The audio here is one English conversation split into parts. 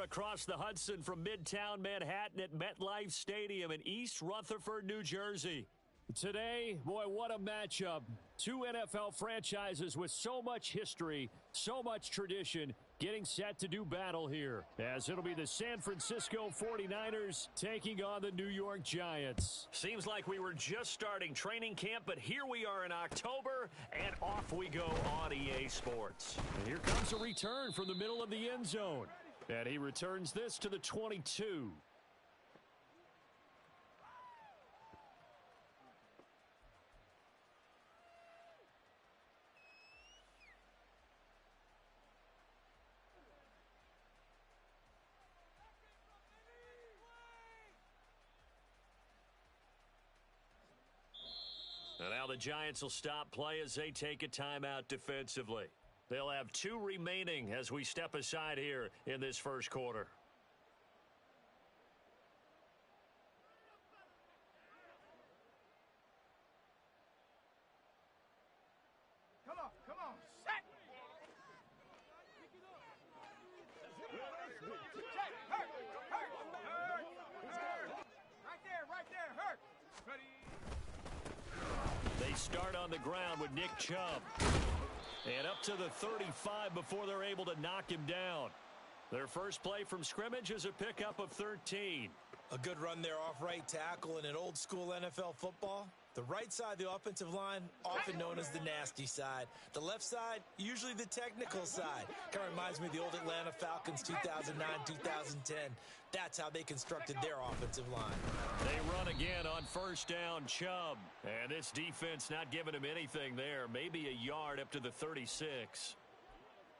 across the Hudson from Midtown Manhattan at MetLife Stadium in East Rutherford, New Jersey. Today, boy, what a matchup. Two NFL franchises with so much history, so much tradition, getting set to do battle here, as it'll be the San Francisco 49ers taking on the New York Giants. Seems like we were just starting training camp, but here we are in October, and off we go on EA Sports. And here comes a return from the middle of the end zone, and he returns this to the 22. And now the Giants will stop play as they take a timeout defensively. They'll have 2 remaining as we step aside here in this first quarter. Come on, set! Right there, hurt! Ready? They start on the ground with Nick Chubb. And up to the 35 before they're able to knock him down. Their first play from scrimmage is a pickup of 13. A good run there off right tackle in an old school NFL football. The right side of the offensive line, often known as the nasty side. The left side, usually the technical side. Kind of reminds me of the old Atlanta Falcons 2009-2010. That's how they constructed their offensive line. They run again on first down, Chubb. And this defense not giving him anything there. Maybe a yard up to the 36.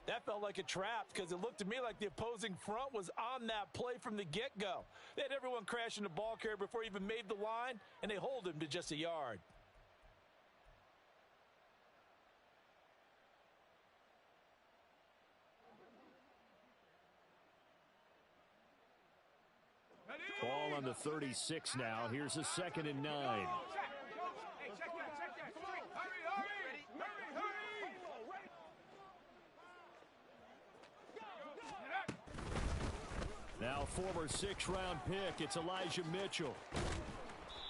That felt like a trap because it looked to me like the opposing front was on that play from the get-go. They had everyone crashing the ball carrier before he even made the line, and they hold him to just a yard. Ball on the 36 now. Here's a 2nd and 9. Hey, check that. Hurry. Now former 6th-round pick, it's Elijah Mitchell.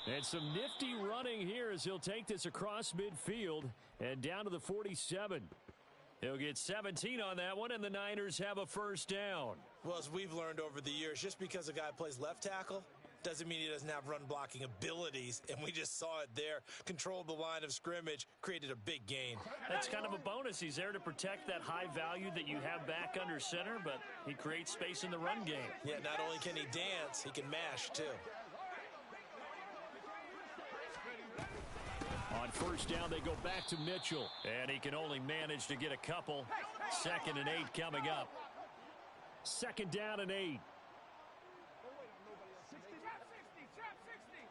And some nifty running here as he'll take this across midfield and down to the 47. He'll get 17 on that one, and the Niners have a first down. Well, as we've learned over the years, just because a guy plays left tackle doesn't mean he doesn't have run-blocking abilities, and we just saw it there. Controlled the line of scrimmage, created a big gain. That's kind of a bonus. He's there to protect that high value that you have back under center, but he creates space in the run game. Yeah, not only can he dance, he can mash, too. On first down, they go back to Mitchell, and he can only manage to get a couple. 2nd and 8 coming up. 2nd down and 8. Trap 60.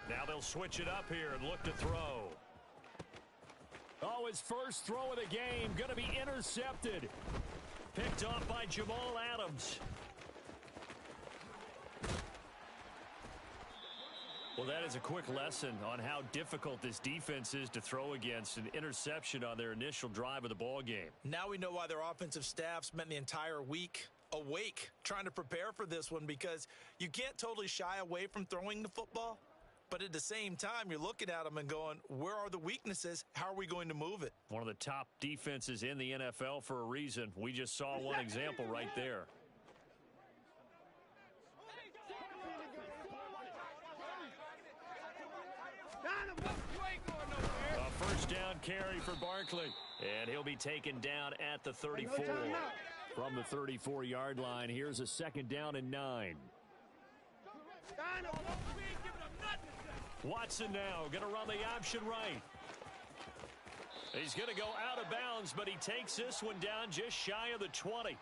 Now they'll switch it up here and look to throw. Oh, his first throw of the game going to be intercepted. Picked off by Jamal Adams. Well, that is a quick lesson on how difficult this defense is to throw against. An interception on their initial drive of the ball game. Now we know why their offensive staff spent the entire week awake trying to prepare for this one, because you can't totally shy away from throwing the football, but at the same time you're looking at them and going, where are the weaknesses? How are we going to move it? One of the top defenses in the NFL for a reason. We just saw one example right there. A first down carry for Barkley, and he'll be taken down at the 34. From the 34-yard line, here's a 2nd down and 9. Watson now going to run the option right. He's going to go out of bounds, but he takes this one down just shy of the 20.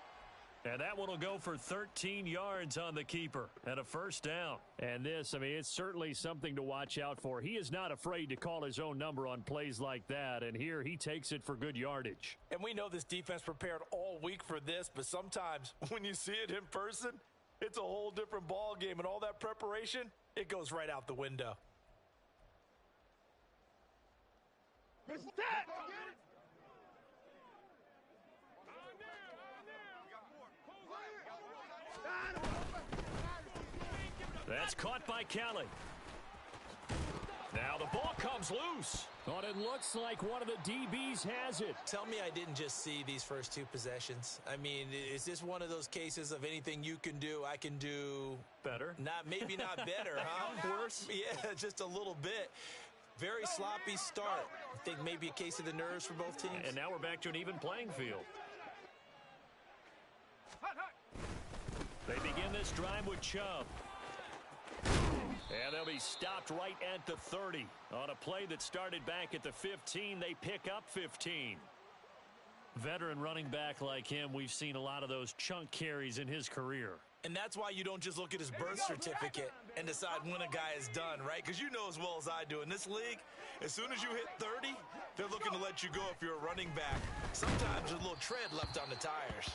And that one will go for 13 yards on the keeper and a first down. And this, I mean, it's certainly something to watch out for. He is not afraid to call his own number on plays like that, and here he takes it for good yardage. And we know this defense prepared all week for this, but sometimes when you see it in person, it's a whole different ball game, and all that preparation, it goes right out the window. That's caught by Kelly. Now the ball comes loose. But it looks like one of the DBs has it. Tell me I didn't just see these first two possessions. I mean, is this one of those cases of anything you can do, I can do better? Maybe not better, huh? Worse? Yeah, just a little bit. Very sloppy start. I think maybe a case of the nerves for both teams. And now we're back to an even playing field. They begin this drive with Chubb. And they'll be stopped right at the 30. On a play that started back at the 15, they pick up 15. Veteran running back like him, we've seen a lot of those chunk carries in his career. And that's why you don't just look at his birth certificate and decide when a guy is done, right? Because you know as well as I do, in this league, as soon as you hit 30, they're looking to let you go if you're a running back. Sometimes there's a little tread left on the tires.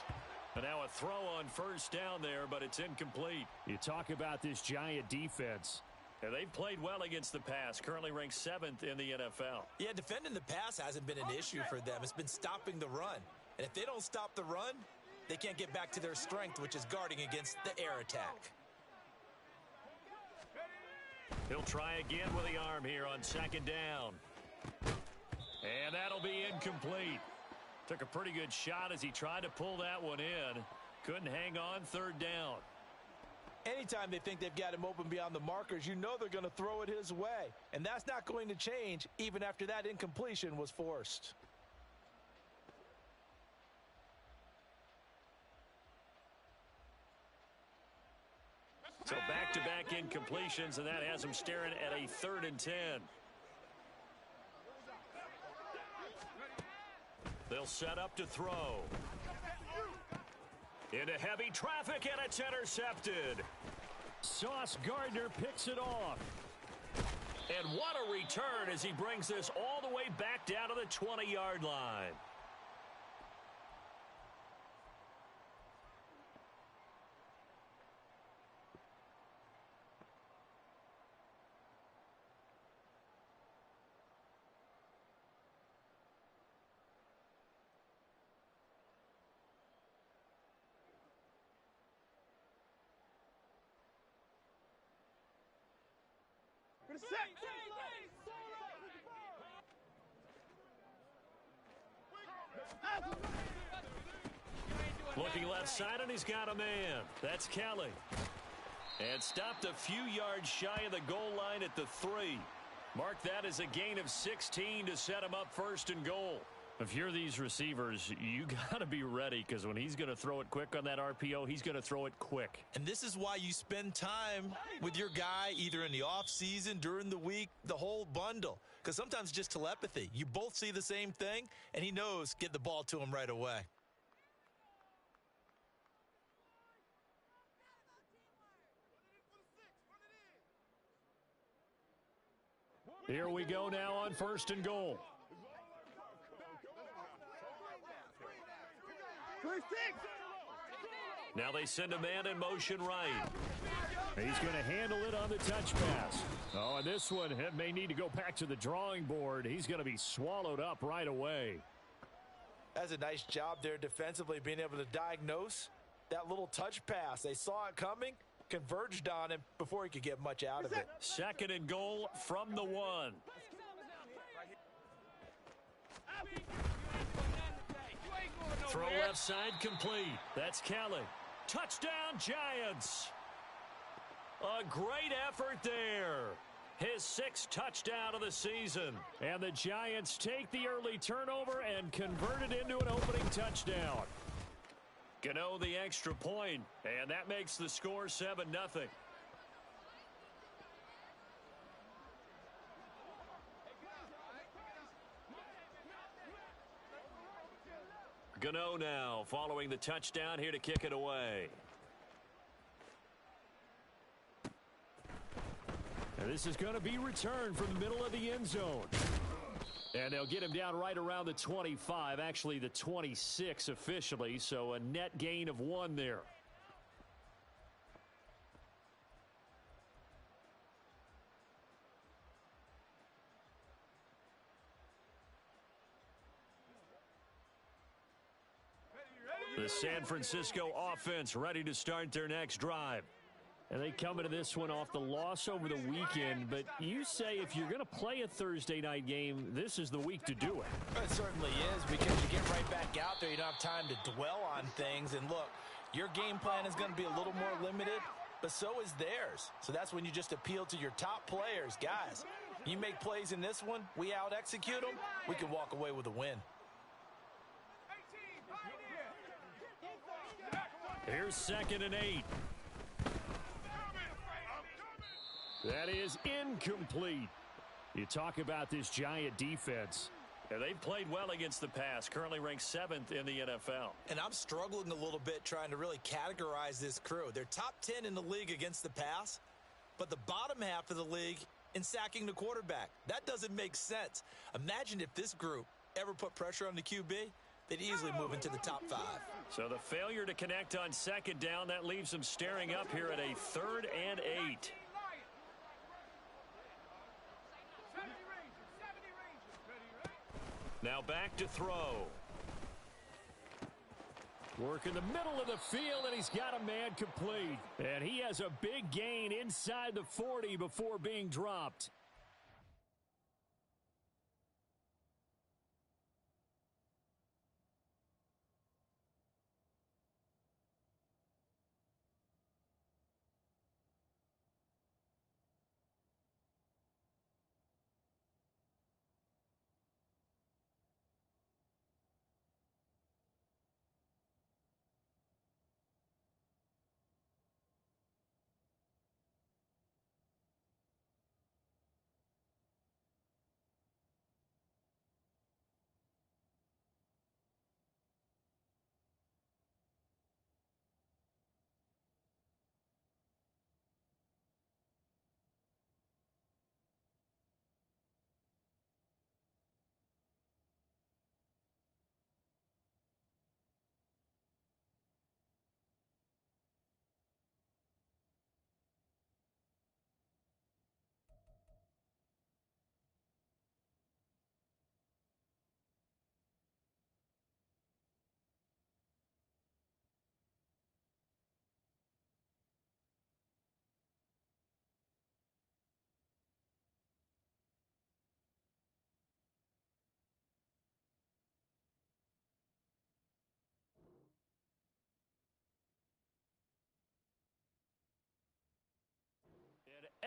And now a throw on first down there, but it's incomplete. You talk about this Giant defense. And they've played well against the pass, currently ranked 7th in the NFL. Yeah, defending the pass hasn't been an issue for them. It's been stopping the run. And if they don't stop the run, they can't get back to their strength, which is guarding against the air attack. He'll try again with the arm here on second down. And that'll be incomplete. Took a pretty good shot as he tried to pull that one in. Couldn't hang on third down. Anytime they think they've got him open beyond the markers, you know they're going to throw it his way. And that's not going to change even after that incompletion was forced. So back-to-back incompletions, and that has him staring at a 3rd and 10. They'll set up to throw. Into heavy traffic, and it's intercepted. Sauce Gardner picks it off. And what a return as he brings this all the way back down to the 20-yard line. Looking left side, and he's got a man. That's Kelly. And stopped a few yards shy of the goal line at the 3. Mark that as a gain of 16 to set him up 1st and goal. If you're these receivers, you got to be ready, because when he's going to throw it quick on that RPO, he's going to throw it quick. And this is why you spend time with your guy either in the offseason, during the week, the whole bundle. Because sometimes just telepathy. You both see the same thing, and he knows get the ball to him right away. Here we go now on 1st and goal. Now they send a man in motion right. He's going to handle it on the touch pass. Oh, and this one may need to go back to the drawing board. He's going to be swallowed up right away. That's a nice job there defensively, being able to diagnose that little touch pass. They saw it coming, converged on him before he could get much out of it. 2nd and goal from the 1. Throw left side complete. That's Kelly. Touchdown, Giants. A great effort there. His 6th touchdown of the season. And the Giants take the early turnover and convert it into an opening touchdown. Gano the extra point, and that makes the score 7-0. Gano now following the touchdown here to kick it away. And this is going to be returned from the middle of the end zone. And they'll get him down right around the 25, actually the 26 officially, so a net gain of 1 there. The San Francisco offense ready to start their next drive. And they come into this one off the loss over the weekend, but you say if you're going to play a Thursday night game, this is the week to do it. It certainly is, because you get right back out there. You don't have time to dwell on things. And look, your game plan is going to be a little more limited, but so is theirs. So that's when you just appeal to your top players. Guys, you make plays in this one, we out-execute them, we can walk away with a win. Here's 2nd and 8. That is incomplete. You talk about this Giant defense. Yeah, they've played well against the pass, currently ranked 7th in the NFL. And I'm struggling a little bit trying to really categorize this crew. They're top 10 in the league against the pass, but the bottom half of the league in sacking the quarterback. That doesn't make sense. Imagine if this group ever put pressure on the QB, they'd easily move into the top 5. So the failure to connect on 2nd down, that leaves them staring up here at a 3rd and 8. Now back to throw. Work in the middle of the field, and he's got a man complete. And he has a big gain inside the 40 before being dropped.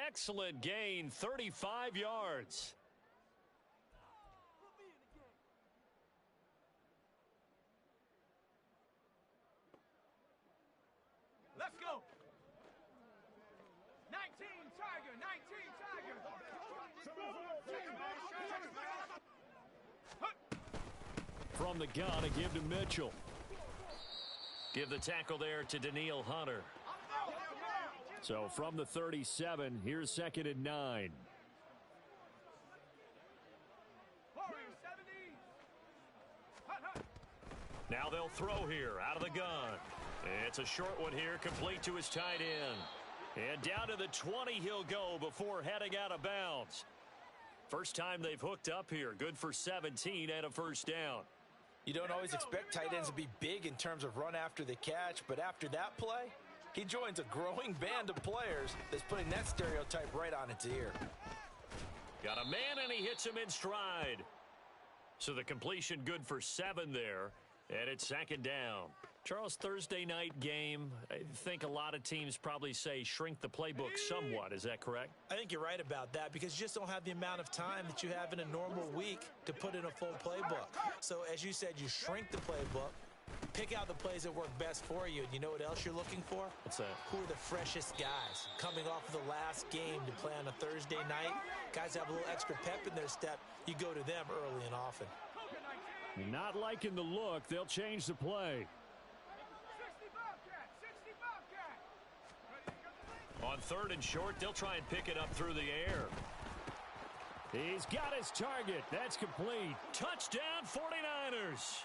Excellent gain, 35 yards. Let's go. 19 Tiger, 19 Tiger. From the gun, a give to Mitchell. Give the tackle there to Daniil Hunter. So from the 37, here's 2nd and 9. Now they'll throw here out of the gun. It's a short one here, complete to his tight end. And down to the 20 he'll go before heading out of bounds. First time they've hooked up here. Good for 17 and a first down. You don't always expect tight ends to be big in terms of run after the catch, but after that play, he joins a growing band of players that's putting that stereotype right on its ear. Got a man, and he hits him in stride. So the completion good for 7 there, and it's 2nd down. Charles, Thursday night game, I think a lot of teams probably say shrink the playbook somewhat. Is that correct? I think you're right about that, because you just don't have the amount of time that you have in a normal week to put in a full playbook. So as you said, you shrink the playbook, pick out the plays that work best for you. And you know what else you're looking for? What's that? Who are the freshest guys coming off of the last game to play on a Thursday night? Guys have a little extra pep in their step. You go to them early and often. Not liking the look. They'll change the play. 60 Bobcat. On 3rd and short, they'll try and pick it up through the air. He's got his target. That's complete. Touchdown, 49ers.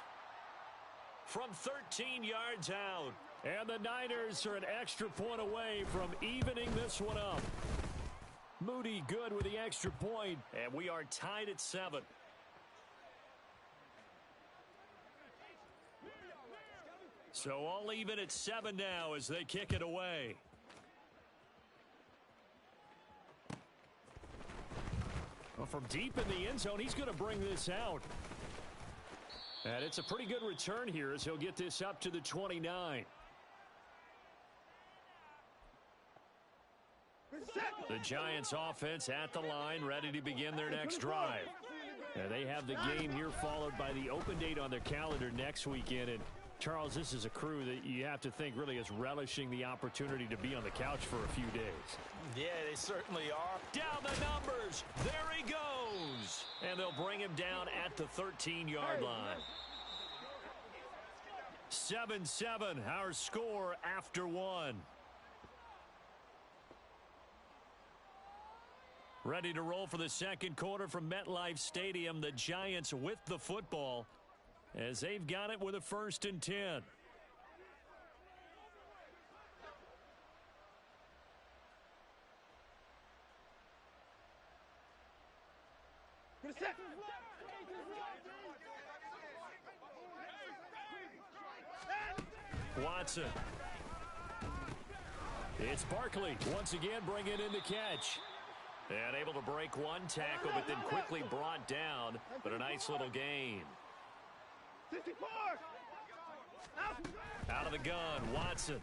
From 13 yards out. And the Niners are an extra point away from evening this one up. Moody good with the extra point, and we are tied at 7. So all even at 7 now as they kick it away. Well, from deep in the end zone, he's going to bring this out. And it's a pretty good return here as he'll get this up to the 29. The Giants offense at the line, ready to begin their next drive. And they have the game here followed by the open date on their calendar next weekend. And Charles, this is a crew that you have to think really is relishing the opportunity to be on the couch for a few days. Yeah, they certainly are. Down the numbers. There he goes. And they'll bring him down at the 13-yard line. 7-7, our score after 1. Ready to roll for the second quarter from MetLife Stadium. The Giants with the football as they've got it with a 1st and 10. Watson. It's Barkley once again bringing in the catch. And able to break one tackle, but then quickly brought down. But a nice little gain. Out of the gun, Watson.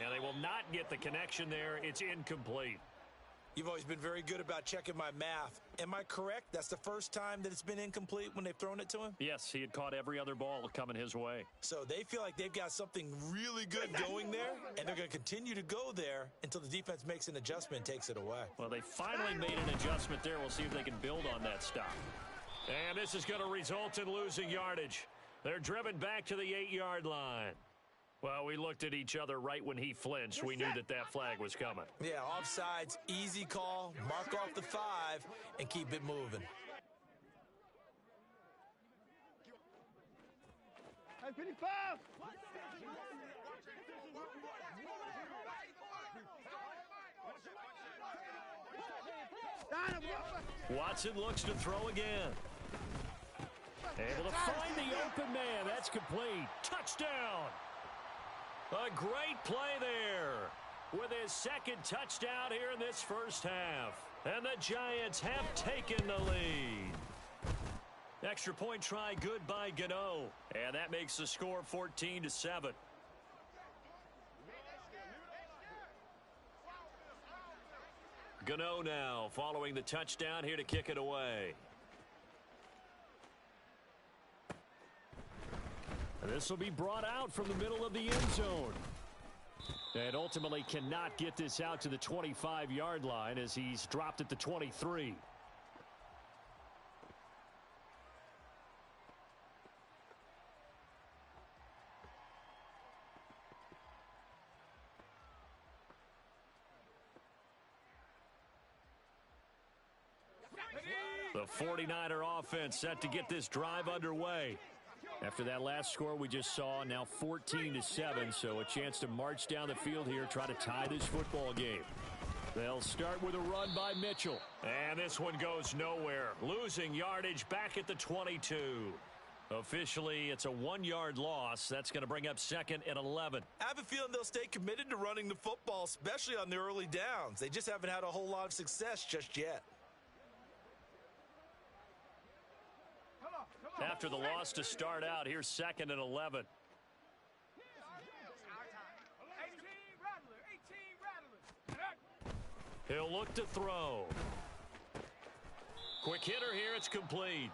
And they will not get the connection there. It's incomplete. You've always been very good about checking my math. Am I correct? That's the first time that it's been incomplete when they've thrown it to him? Yes, he had caught every other ball coming his way. So they feel like they've got something really good going there, and they're going to continue to go there until the defense makes an adjustment and takes it away. Well, they finally made an adjustment there. We'll see if they can build on that stop. And this is going to result in losing yardage. They're driven back to the 8-yard line. Well, we looked at each other right when he flinched. We knew that that flag was coming. Yeah, offsides, easy call, mark off the 5, and keep it moving. Watson looks to throw again. Able to find the open man. That's complete. Touchdown. A great play there with his second touchdown here in this first half. And the Giants have taken the lead. Extra point try good by Gano. And that makes the score 14-7. Gano now following the touchdown here to kick it away. This will be brought out from the middle of the end zone. And ultimately cannot get this out to the 25-yard line as he's dropped at the 23. The 49er offense set to get this drive underway. After that last score we just saw, now 14-7, so a chance to march down the field here, try to tie this football game. They'll start with a run by Mitchell. And this one goes nowhere. Losing yardage back at the 22. Officially, it's a 1-yard loss. That's going to bring up 2nd and 11. I have a feeling they'll stay committed to running the football, especially on the early downs. They just haven't had a whole lot of success just yet. After the loss to start out, here's 2nd and 11. He'll look to throw. Quick hitter here, it's complete.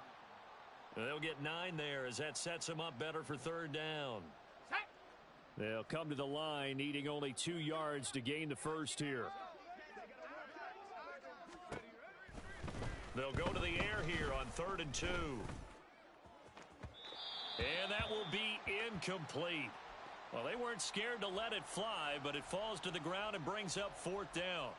They'll get 9 there as that sets him up better for 3rd down. They'll come to the line, needing only 2 yards to gain the first here. They'll go to the air here on 3rd and 2. And that will be incomplete. Well, they weren't scared to let it fly, but it falls to the ground and brings up 4th down.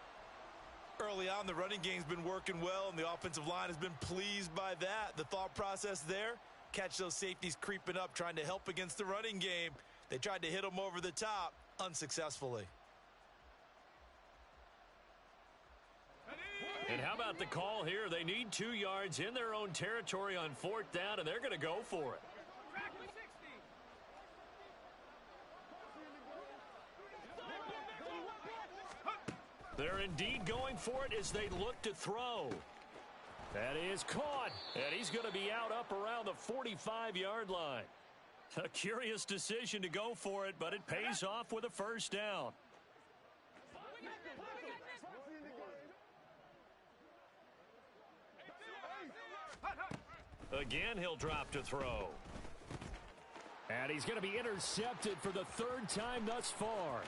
Early on, the running game's been working well, and the offensive line has been pleased by that. The thought process there, catch those safeties creeping up, trying to help against the running game. They tried to hit them over the top, unsuccessfully. And how about the call here? They need 2 yards in their own territory on 4th down, and they're going to go for it. They're indeed going for it as they look to throw. That is caught, and he's going to be out up around the 45-yard line. A curious decision to go for it, but it pays off with a first down. Again, he'll drop to throw. And he's going to be intercepted for the third time thus far.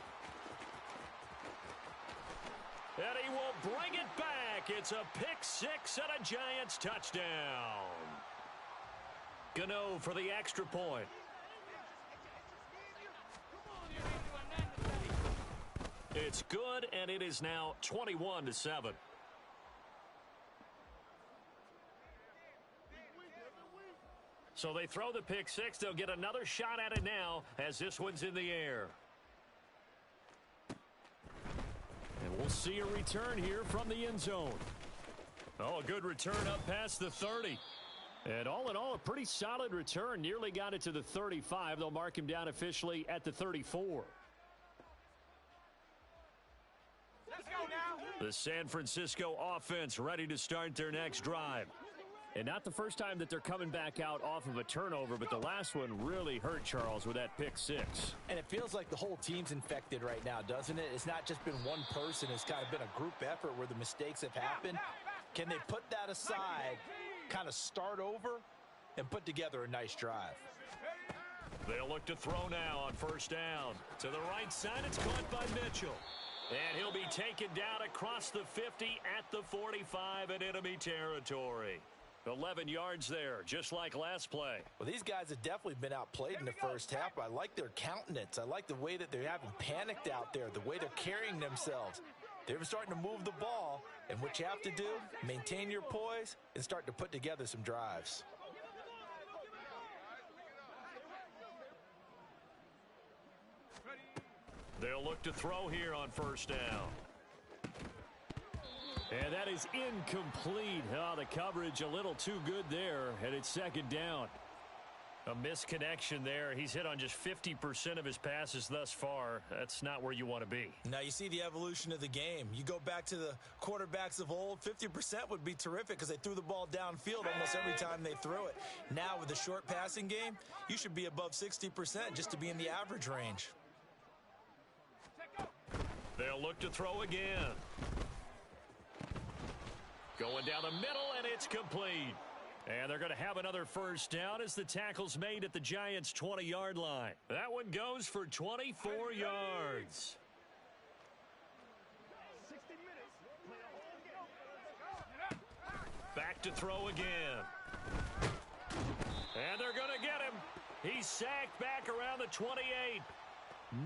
And he will bring it back. It's a pick six and a Giants touchdown. Gano for the extra point. It's good, and it is now 21-7. So they throw the pick six. They'll get another shot at it now as this one's in the air. And we'll see a return here from the end zone. Oh, a good return up past the 30. And all in all, a pretty solid return. Nearly got it to the 35. They'll mark him down officially at the 34. Let's go now. The San Francisco offense ready to start their next drive. And not the first time that they're coming back out off of a turnover, but the last one really hurt Charles with that pick six. And it feels like the whole team's infected right now, doesn't it? It's not just been one person. It's kind of been a group effort where the mistakes have happened. Can they put that aside, kind of start over, and put together a nice drive? They'll look to throw now on first down. To the right side, it's caught by Mitchell. And he'll be taken down across the 50 at the 45 in enemy territory. 11 yards there, just like last play. Well, these guys have definitely been outplayed in the first half. I like their countenance. I like the way that they haven't panicked out there, the way they're carrying themselves. They're starting to move the ball, and what you have to do, maintain your poise and start to put together some drives. They'll look to throw here on first down. And that is incomplete. Oh, the coverage a little too good there, and it's second down. A misconnection there. He's hit on just 50% of his passes thus far. That's not where you want to be. Now you see the evolution of the game. You go back to the quarterbacks of old, 50% would be terrific because they threw the ball downfield almost every time they threw it. Now with the short passing game, you should be above 60% just to be in the average range. They'll look to throw again. Going down the middle, and it's complete. And they're going to have another first down as the tackle's made at the Giants' 20-yard line. That one goes for 24 yards. Back to throw again. And they're going to get him. He's sacked back around the 28.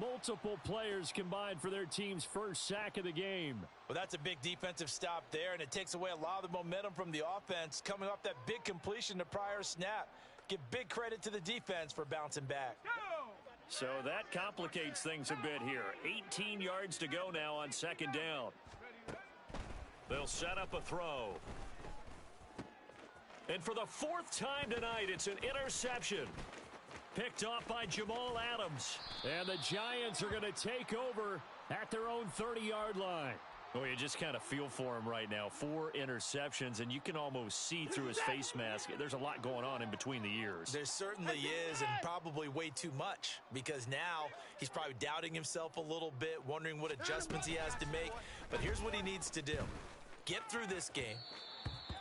Multiple players combined for their team's first sack of the game. Well, that's a big defensive stop there, and it takes away a lot of the momentum from the offense coming off that big completion to prior snap. Give big credit to the defense for bouncing back. So that complicates things a bit here. 18 yards to go now on second down. They'll set up a throw. And for the fourth time tonight, it's an interception. Picked off by Jamal Adams. And the Giants are going to take over at their own 30-yard line. Oh, you just kind of feel for him right now. 4 interceptions, and you can almost see through his face mask. There's a lot going on in between the ears. There certainly is, and probably way too much, because now he's probably doubting himself a little bit, wondering what adjustments he has to make. But here's what he needs to do. Get through this game,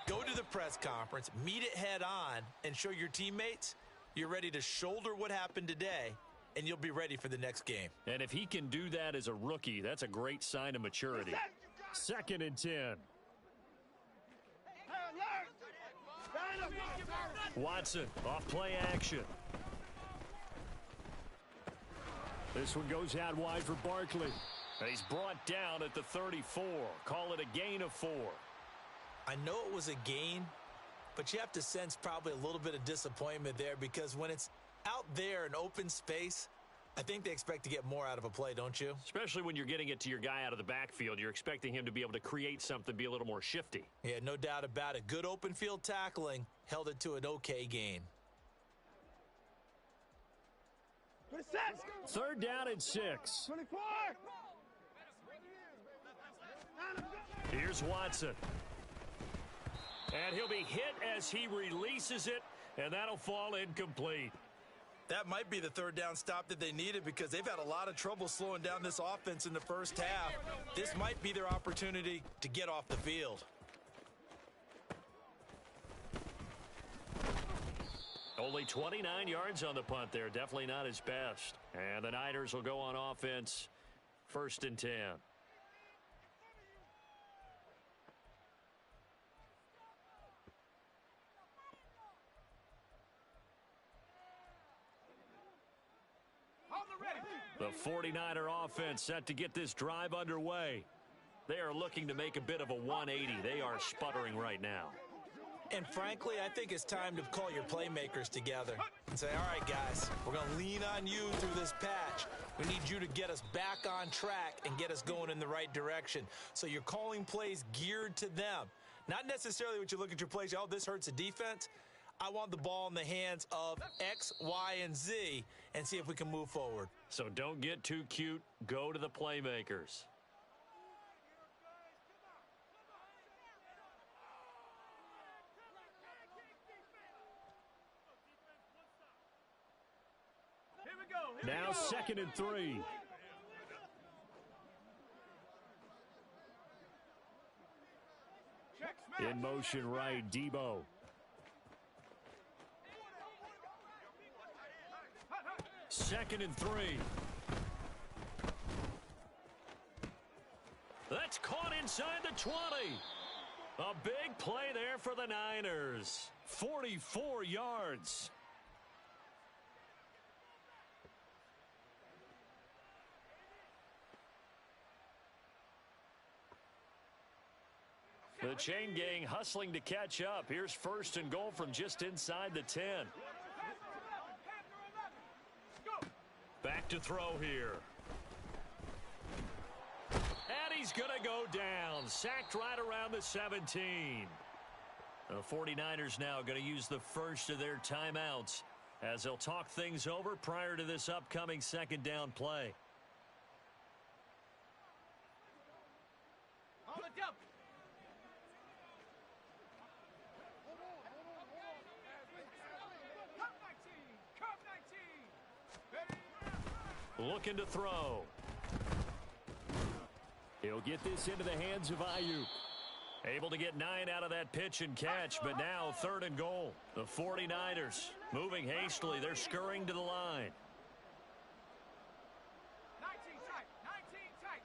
go to the press conference, meet it head on, and show your teammates you're ready to shoulder what happened today, and you'll be ready for the next game. And if he can do that as a rookie, that's a great sign of maturity. Second and 10. Watson, off play action. This one goes out wide for Barkley. And he's brought down at the 34. Call it a gain of 4. I know it was a gain, but you have to sense probably a little bit of disappointment there, because when it's out there in open space, I think they expect to get more out of a play, don't you? Especially when you're getting it to your guy out of the backfield. You're expecting him to be able to create something, be a little more shifty. Yeah, no doubt about it. Good open field tackling held it to an okay gain. Third down and 6. 24. Here's Watson. And he'll be hit as he releases it, and that'll fall incomplete. That might be the third down stop that they needed because they've had a lot of trouble slowing down this offense in the first half. This might be their opportunity to get off the field. Only 29 yards on the punt there. Definitely not his best. And the Niners will go on offense, 1st and 10. The 49er offense set to get this drive underway. They are looking to make a bit of a 180. They are sputtering right now. And frankly, I think it's time to call your playmakers together and say, all right, guys, we're going to lean on you through this patch. We need you to get us back on track and get us going in the right direction. So you're calling plays geared to them. Not necessarily what you look at your plays, oh, this hurts the defense. I want the ball in the hands of X, Y, and Z and see if we can move forward. So don't get too cute. Go to the playmakers. Now 2nd and 3. In motion right, Debo. Second and 3. That's caught inside the 20. A big play there for the Niners. 44 yards. The chain gang hustling to catch up. Here's 1st and goal from just inside the 10. Back to throw here. And he's going to go down. Sacked right around the 17. The 49ers now going to use the first of their timeouts as they'll talk things over prior to this upcoming 2nd down play. Looking to throw. He'll get this into the hands of Ayuk. Able to get 9 out of that pitch and catch, but now 3rd and goal. The 49ers moving hastily. They're scurrying to the line. 19 tight, 19 tight.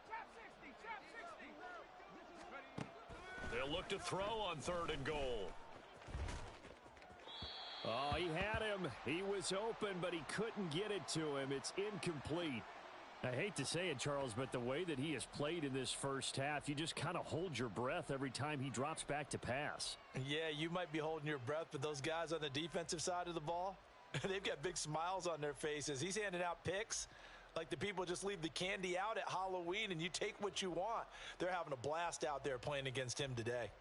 Trap 60, trap 60. They'll look to throw on 3rd and goal. Oh, he had him. He was open, but he couldn't get it to him. It's incomplete. I hate to say it, Charles, but the way that he has played in this first half, you just kind of hold your breath every time he drops back to pass. Yeah, you might be holding your breath, but those guys on the defensive side of the ball, they've got big smiles on their faces. He's handing out picks like the people just leave the candy out at Halloween and you take what you want. They're having a blast out there playing against him today.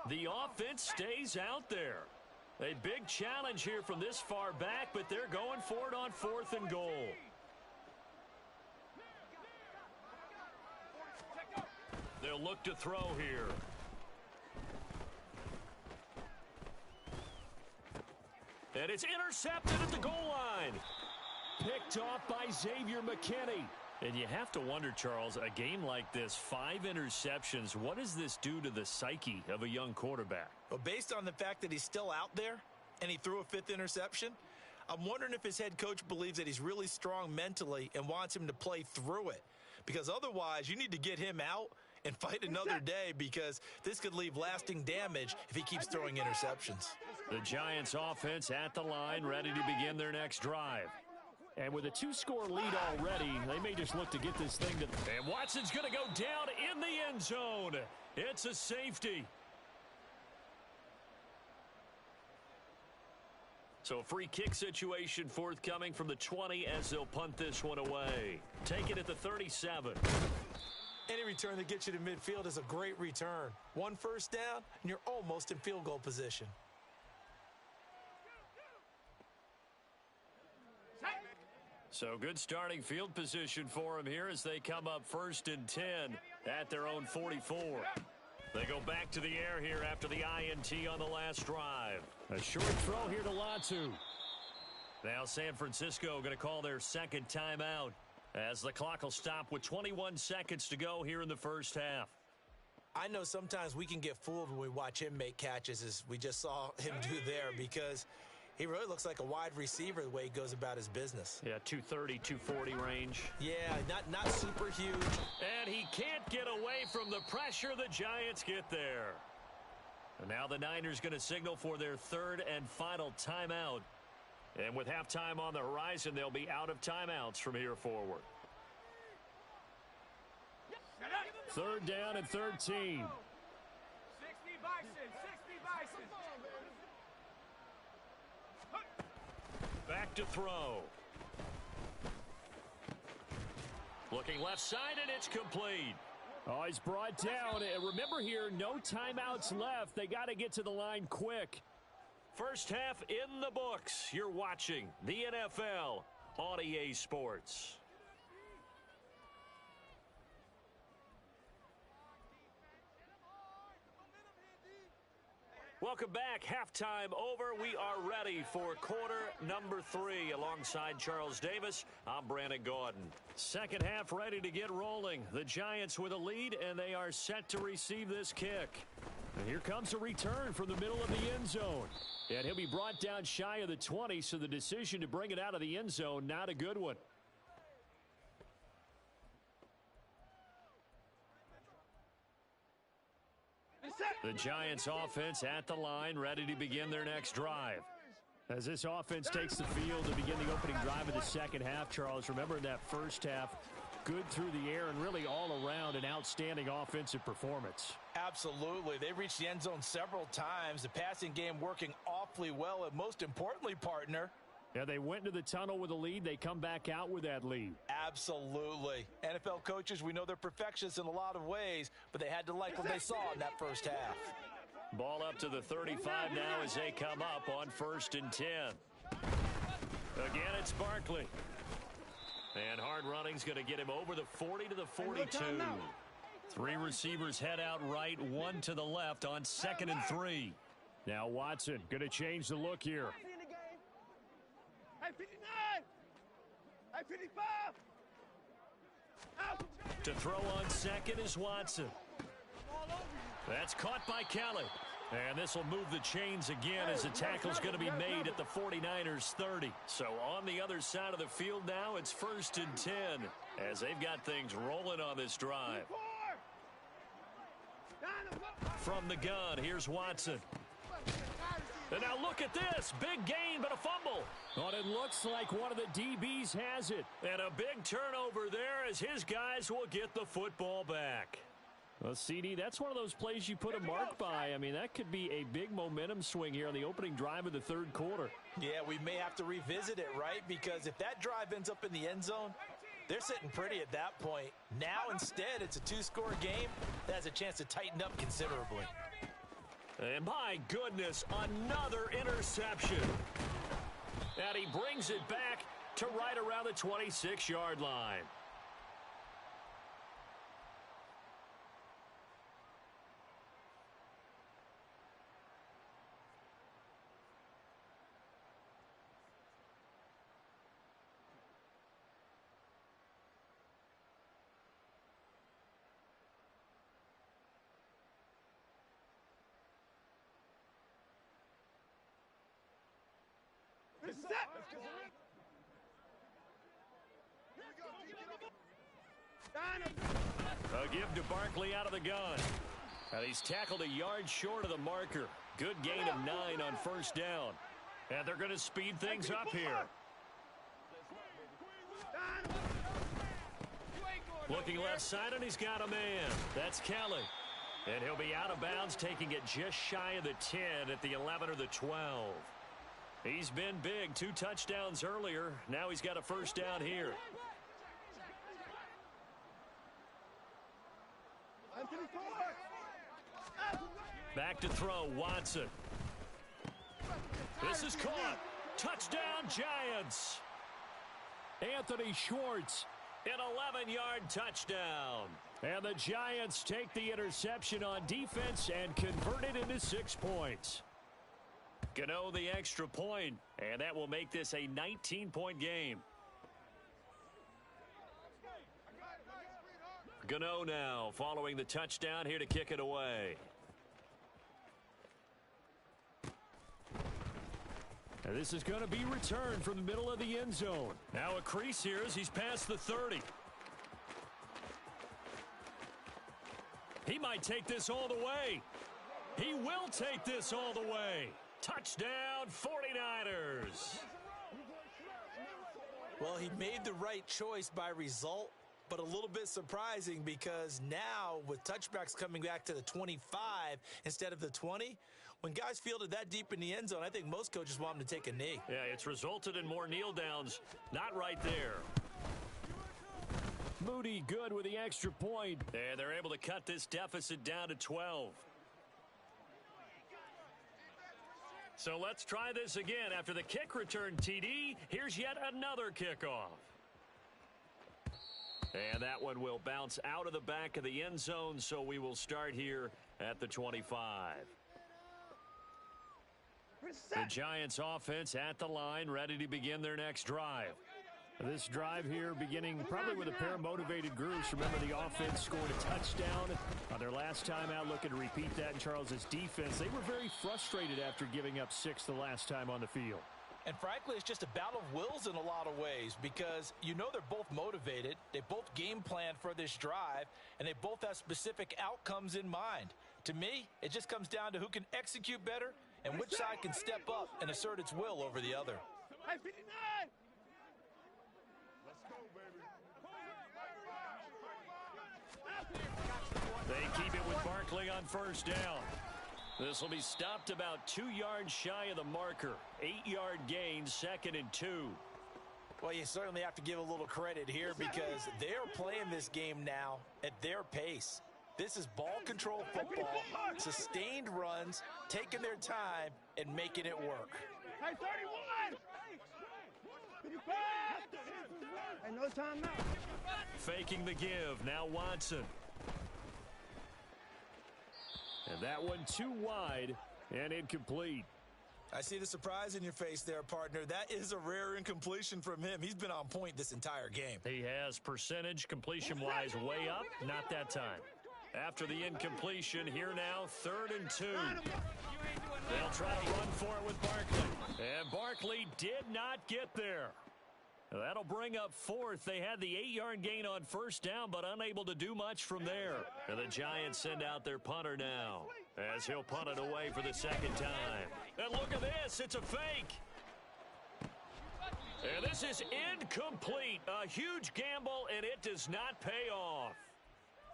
The offense stays out there. A big challenge here from this far back, but they're going for it on 4th and goal. They'll look to throw here. And it's intercepted at the goal line. Picked off by Xavier McKinney. And you have to wonder, Charles, a game like this, 5 interceptions, what does this do to the psyche of a young quarterback? Well, based on the fact that he's still out there and he threw a 5th interception, I'm wondering if his head coach believes that he's really strong mentally and wants him to play through it. Because otherwise, you need to get him out and fight another day because this could leave lasting damage if he keeps throwing interceptions. The Giants offense at the line, ready to begin their next drive. And with a 2-score lead already, they may just look to get this thing to... And Watson's going to go down in the end zone. It's a safety. So a free kick situation forthcoming from the 20 as they'll punt this one away. Take it at the 37. And it return that gets you to midfield is a great return. One first down, and you're almost in field goal position. So good starting field position for them here as they come up 1st and 10 at their own 44. They go back to the air here after the INT on the last drive. A short throw here to Latu. Now San Francisco going to call their second timeout as the clock will stop with 21 seconds to go here in the first half. I know sometimes we can get fooled when we watch him make catches, as we just saw him do there, because he really looks like a wide receiver the way he goes about his business. Yeah, 230, 240 range. Yeah, not super huge. And he can't get away from the pressure. The Giants get there. And now the Niners going to signal for their third and final timeout. And with halftime on the horizon, they'll be out of timeouts from here forward. 3rd down and 13. 60 Bison, 60 Bison. Back to throw. Looking left side, and it's complete. Oh, he's brought down. And remember here, no timeouts left. They got to get to the line quick. First half in the books. You're watching the NFL on EA Sports. Welcome back. Halftime over. We are ready for quarter number 3. Alongside Charles Davis, I'm Brandon Gordon. Second half ready to get rolling. The Giants with a lead, and they are set to receive this kick. And here comes a return from the middle of the end zone. And he'll be brought down shy of the 20, so the decision to bring it out of the end zone, not a good one. The Giants offense at the line, ready to begin their next drive. As this offense takes the field to begin the opening drive of the second half, Charles, remember in that first half, good through the air and really all around an outstanding offensive performance. Absolutely. They reached the end zone several times. The passing game working awfully well, and most importantly, partner, yeah, they went into the tunnel with a lead. They come back out with that lead. Absolutely. NFL coaches, we know they're perfectionists in a lot of ways, but they had to like what they saw in that first half. Ball up to the 35 now as they come up on 1st and 10. Again, it's Barkley. And hard running's going to get him over the 40 to the 42. 3 receivers head out right, 1 to the left on 2nd and 3. Now Watson going to change the look here. Hey, 59! Hey, 55! To throw on second is Watson. That's caught by Kelly. And this will move the chains again as the tackle's going to be made at the 49ers 30. So on the other side of the field now, it's 1st and 10 as they've got things rolling on this drive. From the gun, here's Watson. And now look at this. Big gain, but a fumble. Oh, it looks like one of the DBs has it. And a big turnover there as his guys will get the football back. Well, CD, that's one of those plays you put a mark by. I mean, that could be a big momentum swing here on the opening drive of the third quarter. Yeah, we may have to revisit it, right? Because if that drive ends up in the end zone, they're sitting pretty at that point. Now, instead, it's a 2-score game that has a chance to tighten up considerably. And my goodness, another interception. And he brings it back to right around the 26-yard line. A give to Barkley out of the gun. And he's tackled a yard short of the marker. Good gain of 9 on first down. And they're going to speed things up here. Looking left side, and he's got a man. That's Kelly. And he'll be out of bounds, taking it just shy of the 10 at the 11 or the 12. He's been big. 2 touchdowns earlier. Now he's got a first down here. Back to throw, Watson. This is caught. Touchdown, Giants. Anthony Schwartz, an 11-yard touchdown. And the Giants take the interception on defense and convert it into 6 points. Gano the extra point, and that will make this a 19-point game. Gano now following the touchdown here to kick it away. And this is going to be returned from the middle of the end zone. Now a crease here as he's past the 30. He might take this all the way. He will take this all the way. Touchdown, 49ers. Well, he made the right choice by result, but a little bit surprising because now with touchbacks coming back to the 25 instead of the 20, when guys fielded that deep in the end zone, I think most coaches want them to take a knee. Yeah, it's resulted in more kneel downs. Not right there. Moody good with the extra point. And they're able to cut this deficit down to 12. So let's try this again. After the kick return TD, here's yet another kickoff. And that one will bounce out of the back of the end zone, so we will start here at the 25. The Giants offense at the line, ready to begin their next drive. This drive here beginning probably with a pair of motivated groups. Remember, the offense scored a touchdown on their last time out, looking to repeat that in Charles's defense. They were very frustrated after giving up 6 the last time on the field. And frankly, it's just a battle of wills in a lot of ways because you know they're both motivated. They both game plan for this drive, and they both have specific outcomes in mind. To me, it just comes down to who can execute better and which side can step up and assert its will over the other. Hey, 59! They keep it with Barkley on first down. This will be stopped about 2 yards shy of the marker. 8-yard gain, 2nd and 2. Well, you certainly have to give a little credit here because they're playing this game now at their pace. This is ball control football, sustained runs, taking their time and making it work. Hey, 31! Hey, no timeout. Faking the give. Now Watson. And that one too wide and incomplete. I see the surprise in your face there, partner. That is a rare incompletion from him. He's been on point this entire game. He has percentage completion-wise way up. Not that time. After the incompletion, here now, 3rd and 2. They'll try to run for it with Barkley. And Barkley did not get there. That'll bring up 4th. They had the 8-yard gain on first down, but unable to do much from there. And the Giants send out their punter now, as he'll punt it away for the 2nd time. And look at this. It's a fake. And this is incomplete. A huge gamble, and it does not pay off.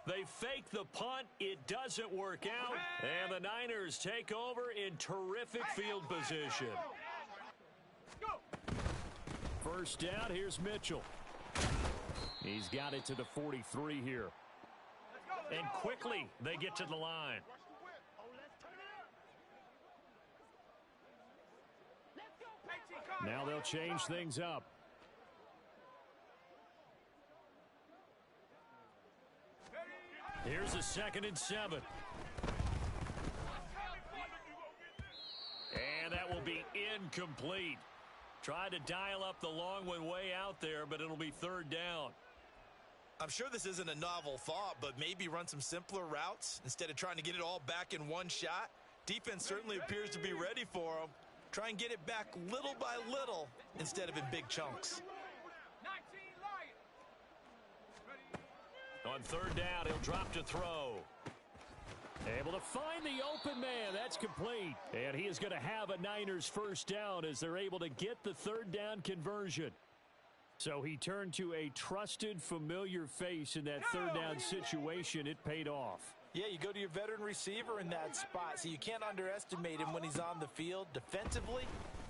They fake the punt. It doesn't work out. And the Niners take over in terrific field position. First down, here's Mitchell. He's got it to the 43 here. And quickly, they get to the line. Now they'll change things up. Here's a 2nd and 7. And that will be incomplete. Tried to dial up the long one way out there, but it'll be 3rd down. I'm sure this isn't a novel thought, but maybe run some simpler routes instead of trying to get it all back in one shot. Defense certainly appears to be ready for them. Try and get it back little by little instead of in big chunks. On 3rd down, he'll drop to throw. Able to find the open man. That's complete. And he is going to have a Niners first down as they're able to get the 3rd down conversion. So he turned to a trusted, familiar face in that 3rd down situation. It paid off. Yeah, you go to your veteran receiver in that spot, so you can't underestimate him when he's on the field. Defensively,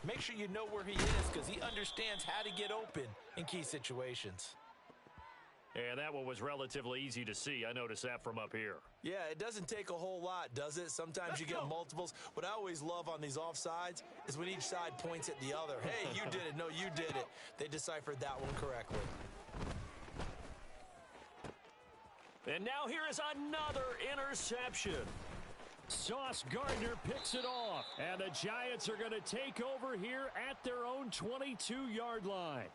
make sure you know where he is because he understands how to get open in key situations. And that one was relatively easy to see. I noticed that from up here. Yeah, it doesn't take a whole lot, does it? Sometimes you get multiples. What I always love on these offsides is when each side points at the other. Hey, you did it. No, you did it. They deciphered that one correctly. And now here is another interception. Sauce Gardner picks it off. And the Giants are going to take over here at their own 22-yard line.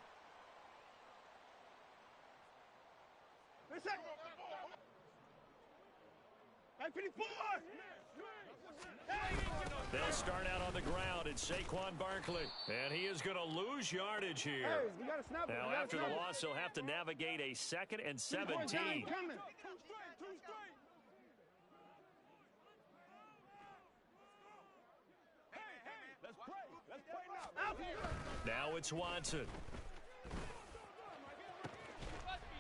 They'll start out on the ground. It's Saquon Barkley. And he is going to lose yardage here. Now, after the loss, he'll have to navigate a 2nd and 17. Now it's Watson.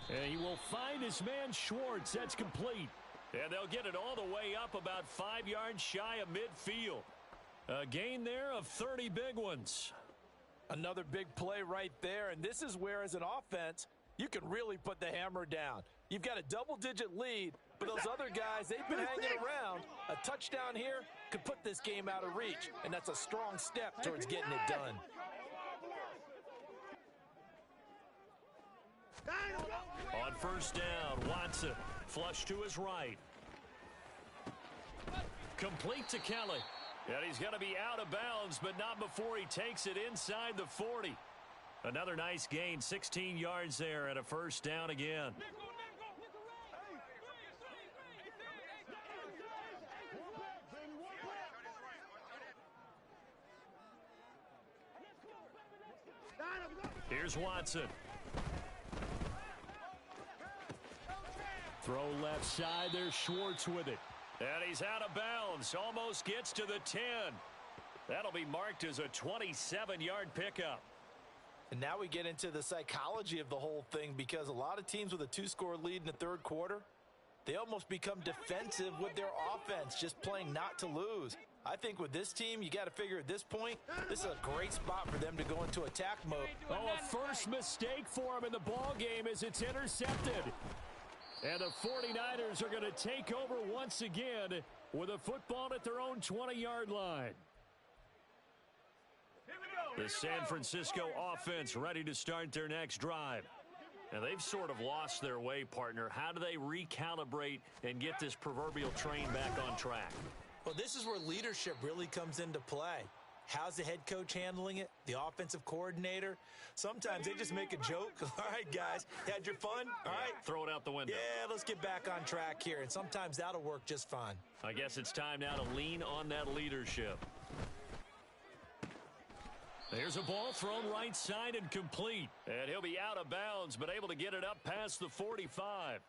And he will find his man Schwartz. That's complete. And they'll get it all the way up about 5 yards shy of midfield. A gain there of 30 big ones. Another big play right there, and this is where, as an offense, you can really put the hammer down. You've got a double-digit lead, but those other guys, they've been hanging around. A touchdown here could put this game out of reach, and that's a strong step towards getting it done. On first down, Watson, flush to his right. Complete to Kelly. And he's going to be out of bounds, but not before he takes it inside the 40. Another nice gain, 16 yards there, and a first down again. Here's Watson. Throw left side, there's Schwartz with it. And he's out of bounds, almost gets to the 10. That'll be marked as a 27-yard pickup. And now we get into the psychology of the whole thing, because a lot of teams with a 2-score lead in the third quarter, they almost become defensive with their offense, just playing not to lose. I think with this team, you got to figure at this point, this is a great spot for them to go into attack mode. Oh, a first mistake for him in the ball game as it's intercepted. And the 49ers are going to take over once again with a football at their own 20-yard line. The San Francisco offense ready to start their next drive. And they've sort of lost their way, partner. How do they recalibrate and get this proverbial train back on track? Well, this is where leadership really comes into play. How's the head coach handling it? The offensive coordinator? Sometimes they just make a joke. All right, guys, had your fun? All right. Throw it out the window. Yeah, let's get back on track here. And sometimes that'll work just fine. I guess it's time now to lean on that leadership. There's a ball thrown right side and complete. And he'll be out of bounds, but able to get it up past the 45.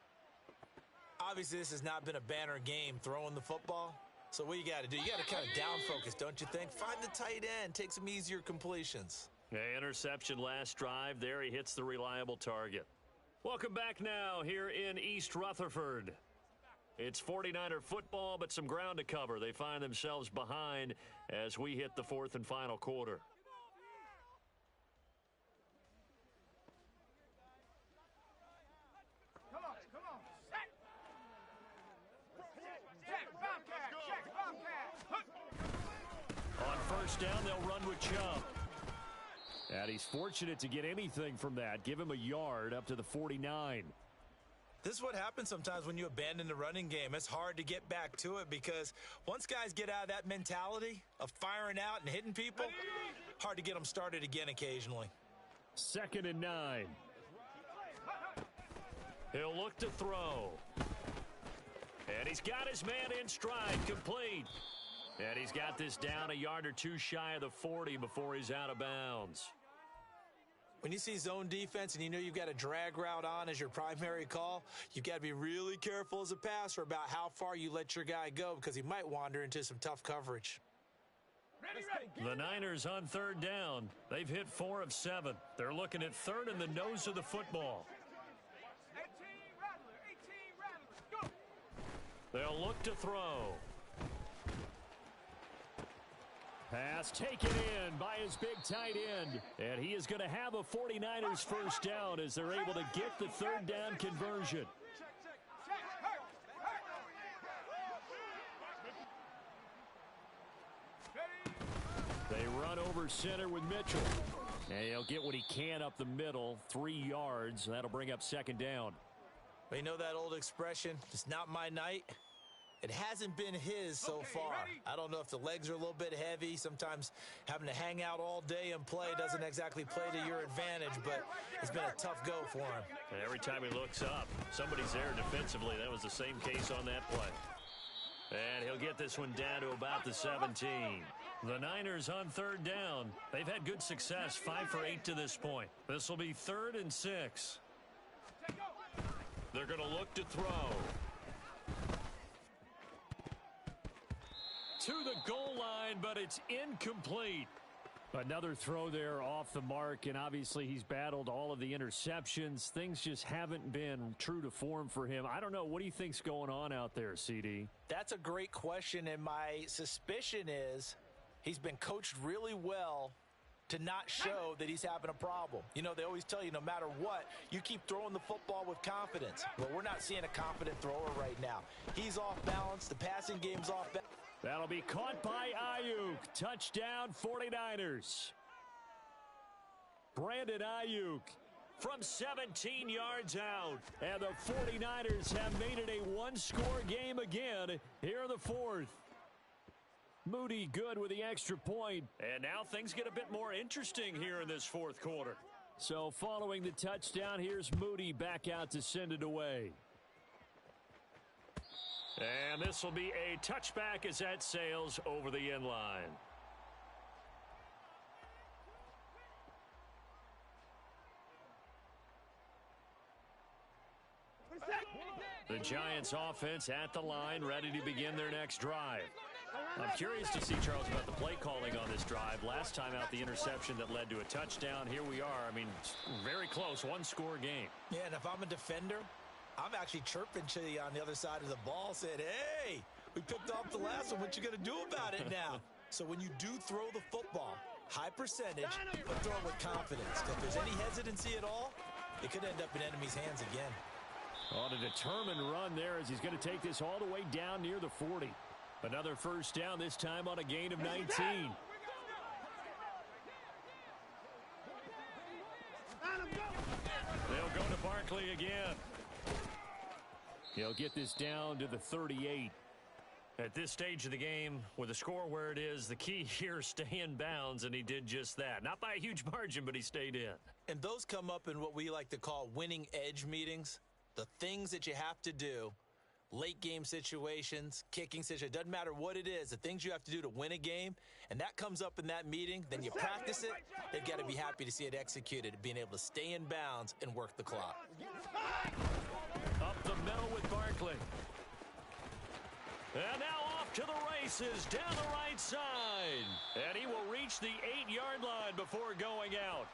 Obviously, this has not been a banner game throwing the football. So what you got to do? You got to kind of down focus, don't you think? Find the tight end. Take some easier completions. Interception last drive. There he hits the reliable target. Welcome back now here in East Rutherford. It's 49er football, but some ground to cover. They find themselves behind as we hit the fourth and final quarter. Down, they'll run with Chubb. And he's fortunate to get anything from that. Give him a yard up to the 49. This is what happens sometimes when you abandon the running game. It's hard to get back to it because once guys get out of that mentality of firing out and hitting people, hard to get them started again occasionally. 2nd and 9. He'll look to throw. And he's got his man in stride, complete. And he's got this down a yard or two shy of the 40 before he's out of bounds. When you see zone defense and you know you've got a drag route on as your primary call, you've got to be really careful as a passer about how far you let your guy go because he might wander into some tough coverage. The Niners on 3rd down. They've hit 4 of 7. They're looking at 3rd in the nose of the football. They'll look to throw. Pass taken in by his big tight end. And he is going to have a 49ers first down as they're able to get the third down conversion. They run over center with Mitchell. And he'll get what he can up the middle, 3 yards. That'll bring up second down. Well, you know that old expression, it's not my night? It hasn't been his so far. I don't know if the legs are a little bit heavy. Sometimes having to hang out all day and play doesn't exactly play to your advantage, but it's been a tough go for him. And every time he looks up, somebody's there defensively. That was the same case on that play. And he'll get this one down to about the 17. The Niners on third down. They've had good success, 5 for 8 to this point. This will be 3rd and 6. They're going to look to throw. To the goal line, but it's incomplete. Another throw there off the mark, and obviously he's battled all of the interceptions. Things just haven't been true to form for him. I don't know. What do you think's going on out there, CD? That's a great question, and my suspicion is he's been coached really well to not show that he's having a problem. You know, they always tell you no matter what, you keep throwing the football with confidence. Well, we're not seeing a confident thrower right now. He's off balance. The passing game's off balance. That'll be caught by Ayuk. Touchdown, 49ers. Brandon Ayuk from 17 yards out. And the 49ers have made it a one-score game again here in the 4th. Moody good with the extra point. And now things get a bit more interesting here in this 4th quarter. So following the touchdown, here's Moody back out to send it away. And this will be a touchback as that sails over the end line. The Giants offense at the line, ready to begin their next drive. I'm curious to see, Charles, about the play calling on this drive. Last time out, the interception that led to a touchdown. Here we are. I mean, very close, one-score game. Yeah, and if I'm a defender, I'm actually chirping to you on the other side of the ball, saying, hey, we picked off the last one. What you going to do about it now? So when you do throw the football, high percentage, but throw it with confidence. If there's any hesitancy at all, it could end up in enemy's hands again. On a determined run there as he's going to take this all the way down near the 40. Another first down, this time on a gain of 19. They'll go to Barkley again. He'll get this down to the 38. At this stage of the game, with the score where it is, the key here is stay in bounds, and he did just that. Not by a huge margin, but he stayed in. And those come up in what we like to call winning edge meetings. The things that you have to do, late game situations, kicking situations, doesn't matter what it is, the things you have to do to win a game, and that comes up in that meeting, then you practice it, they've got to be happy to see it executed, being able to stay in bounds and work the clock. Up the middle with Barkley. And now off to the races, down the right side. And he will reach the 8-yard line before going out.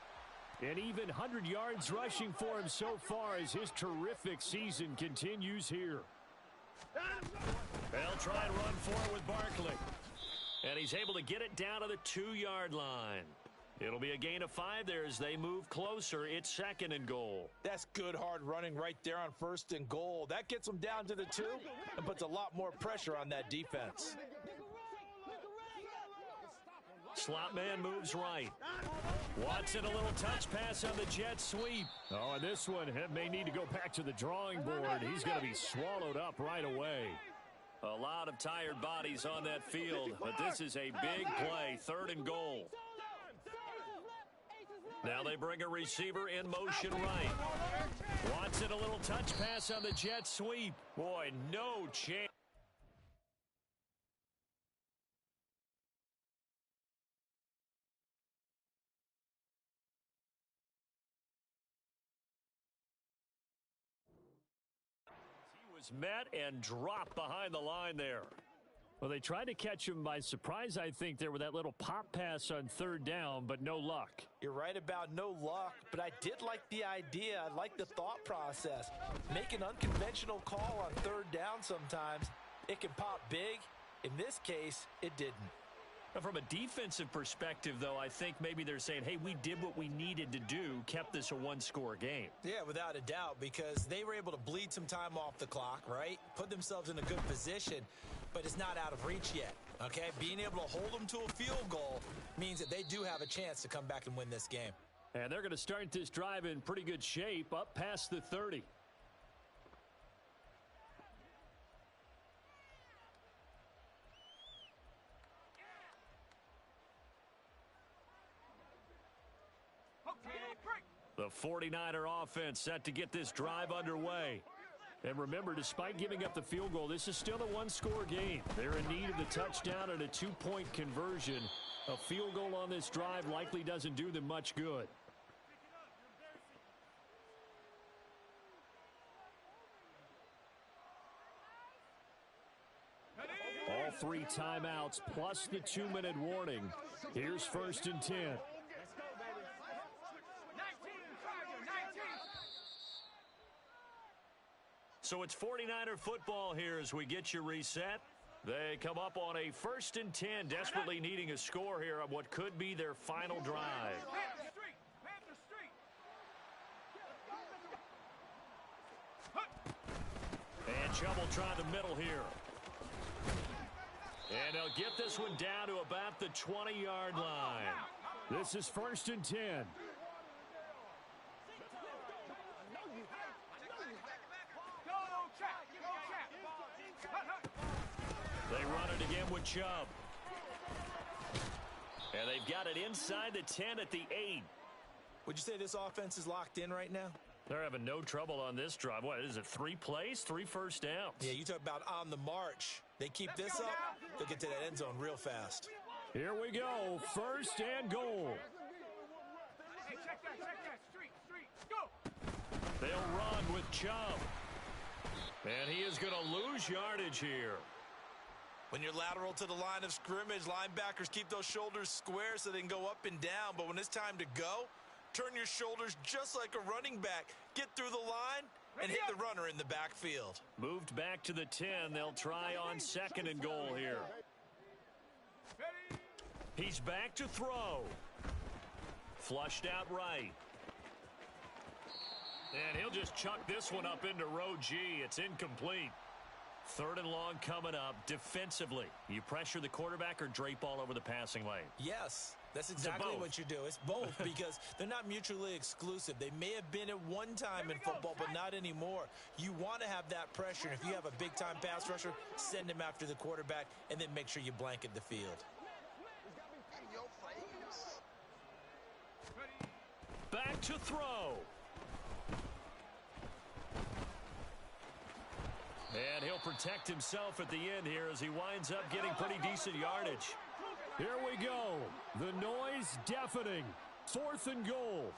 And even 100 yards rushing for him so far as his terrific season continues here. They'll try and run for it with Barkley. And he's able to get it down to the 2-yard line. It'll be a gain of 5 there as they move closer. It's 2nd and goal. That's good hard running right there on 1st and goal. That gets them down to the 2 and puts a lot more pressure on that defense. Slot man moves right. Watson, a little touch pass on the jet sweep. Oh, and this one may need to go back to the drawing board. He's going to be swallowed up right away. A lot of tired bodies on that field, but this is a big play. 3rd and goal. Now they bring a receiver in motion right. Watson, a little touch pass on the jet sweep. Boy, no chance. He was met and dropped behind the line there. Well, they tried to catch him by surprise, I think, there with that little pop pass on 3rd down, but no luck. You're right about no luck, but I did like the idea. I like the thought process. Make an unconventional call on 3rd down sometimes. It can pop big. In this case, it didn't. From a defensive perspective, though, I think maybe they're saying, hey, we did what we needed to do, kept this a one-score game. Yeah, without a doubt, because they were able to bleed some time off the clock, right? Put themselves in a good position, but it's not out of reach yet, okay? Being able to hold them to a field goal means that they do have a chance to come back and win this game. And they're going to start this drive in pretty good shape, up past the 30. The 49er offense set to get this drive underway. And remember, despite giving up the field goal, this is still a one-score game. They're in need of the touchdown and a two-point conversion. A field goal on this drive likely doesn't do them much good. All 3 timeouts plus the 2-minute warning. Here's 1st and 10. So it's 49er football here as we get you reset. They come up on a 1st and 10, desperately needing a score here on what could be their final drive. And Chubb will try the middle here. And they'll get this one down to about the 20-yard line. This is 1st and 10. They run it again with Chubb. And they've got it inside the 10 at the 8. Would you say this offense is locked in right now? They're having no trouble on this drive. What is it, 3 plays, 3 first downs? Yeah, you talk about on the march. They keep this up, they'll get to that end zone real fast. Here we go, 1st and goal. Hey, check that, street, go! They'll run with Chubb. And he is going to lose yardage here. When you're lateral to the line of scrimmage, linebackers keep those shoulders square so they can go up and down. But when it's time to go, turn your shoulders just like a running back. Get through the line and hit the runner in the backfield. Moved back to the 10. They'll try on 2nd and goal here. He's back to throw. Flushed out right. And he'll just chuck this one up into row G. It's incomplete. 3rd and long coming up. Defensively, you pressure the quarterback or drape all over the passing lane? Yes, that's exactly what you do. It's both because they're not mutually exclusive. They may have been at one time in football, but not anymore. You want to have that pressure. If you have a big-time pass rusher, send him after the quarterback, and then make sure you blanket the field. Back to throw. And he'll protect himself at the end here as he winds up getting pretty decent yardage. Here we go. The noise deafening. 4th and goal.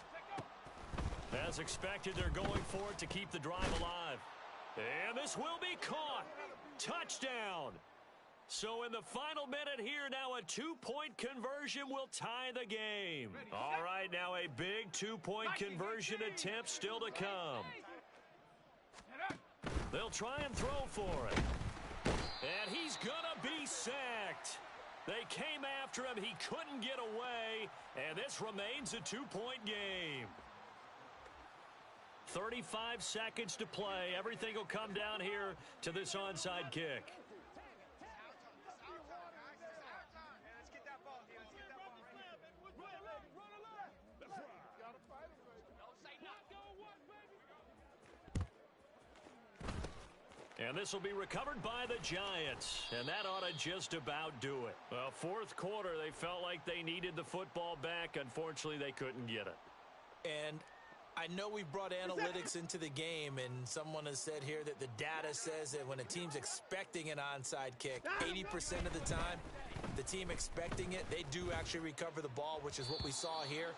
As expected, they're going for it to keep the drive alive. And this will be caught. Touchdown. So in the final minute here, now a 2-point conversion will tie the game. All right, now a big 2-point conversion attempt still to come. They'll try and throw for it. And he's gonna be sacked. They came after him. He couldn't get away. And this remains a 2-point game. 35 seconds to play. Everything will come down here to this onside kick. And this will be recovered by the Giants. And that ought to just about do it. Well, 4th quarter, they felt like they needed the football back. Unfortunately, they couldn't get it. And I know we brought analytics into the game, and someone has said here that the data says that when a team's expecting an onside kick, 80% of the time, the team expecting it, they do actually recover the ball, which is what we saw here.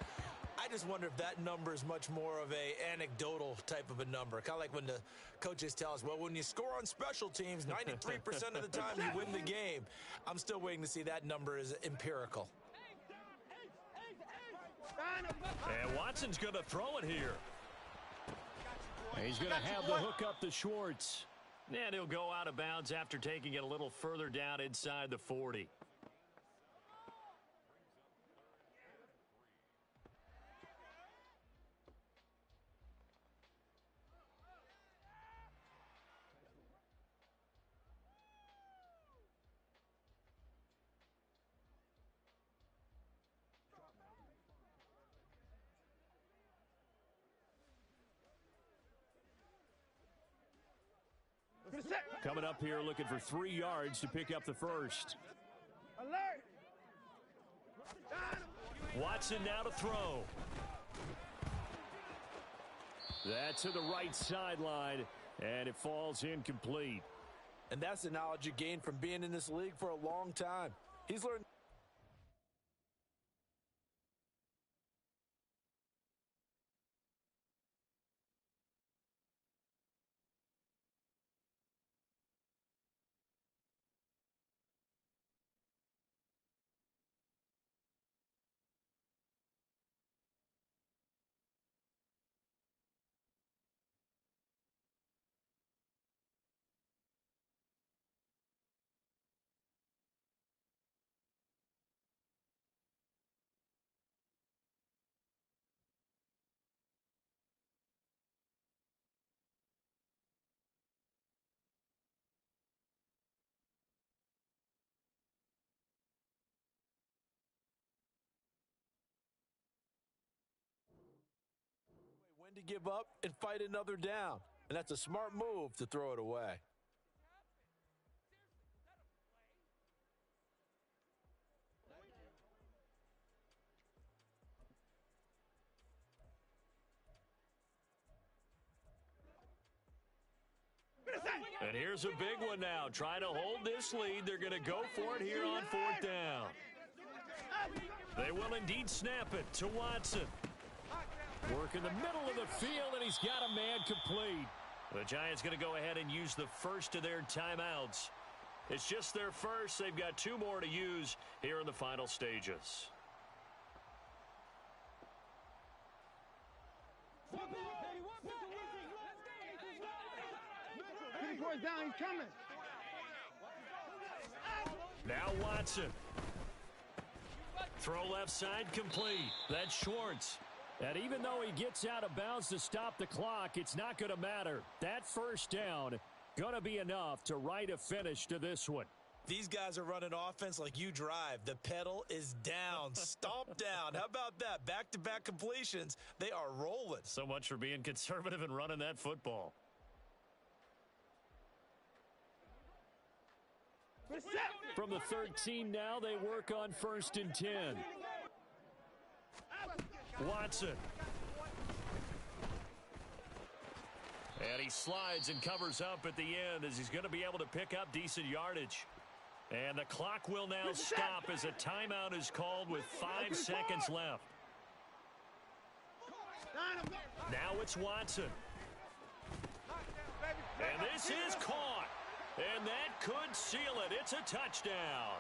I just wonder if that number is much more of a anecdotal type of a number. Kind of like when the coaches tell us, well, when you score on special teams, 93% of the time you win the game. I'm still waiting to see that number is empirical. And Watson's going to throw it here. He's going to have the hook up to Schwartz. And he'll go out of bounds after taking it a little further down inside the 40. Coming up here looking for 3 yards to pick up the first. Alert! Watson now to throw. That's to the right sideline, and it falls incomplete. And that's the knowledge you gain from being in this league for a long time. He's learned. When to give up and fight another down. And that's a smart move to throw it away. And here's a big one now. Trying to hold this lead. They're going to go for it here on 4th down. They will indeed snap it to Watson. Work in the middle of the field, and he's got a man complete. The Giants going to go ahead and use the first of their timeouts. It's just their first. They've got 2 more to use here in the final stages. Down, he's coming. Now Watson. Throw left side complete. That's Schwartz. And even though he gets out of bounds to stop the clock, it's not going to matter. That first down going to be enough to write a finish to this one. These guys are running offense like you drive. The pedal is down. Stomp down. How about that? Back-to-back completions. They are rolling. So much for being conservative and running that football. From the 13 now, they work on 1st and 10. Watson. And he slides and covers up at the end as he's going to be able to pick up decent yardage. And the clock will now stop as a timeout is called with 5 seconds left. Now it's Watson. And this is caught. And that could seal it. It's a touchdown.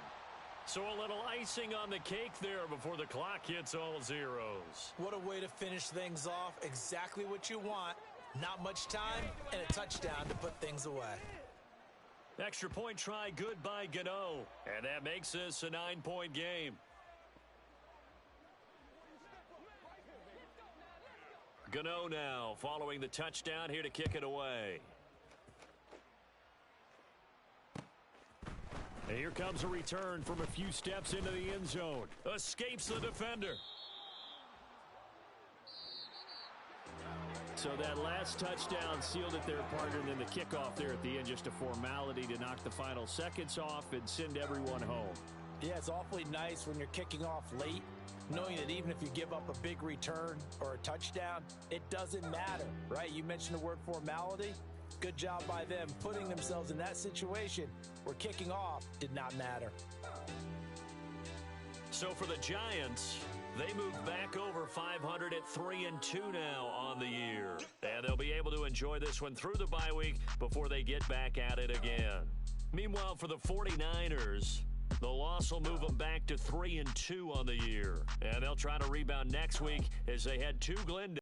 So a little icing on the cake there before the clock hits all zeros. What a way to finish things off. Exactly what you want. Not much time and a touchdown to put things away. Extra point try good by Gano. And that makes this a 9-point game. Gano now following the touchdown here to kick it away. And here comes a return from a few steps into the end zone. Escapes the defender. So that last touchdown sealed it there, partner, and then the kickoff there at the end, just a formality to knock the final seconds off and send everyone home. Yeah, it's awfully nice when you're kicking off late, knowing that even if you give up a big return or a touchdown, it doesn't matter, right? You mentioned the word formality. Good job by them putting themselves in that situation where kicking off did not matter. So for the Giants, they move back over 500 at 3-2 now on the year. And they'll be able to enjoy this one through the bye week before they get back at it again. Meanwhile, for the 49ers, the loss will move them back to 3-2 on the year. And they'll try to rebound next week as they head to Glendale.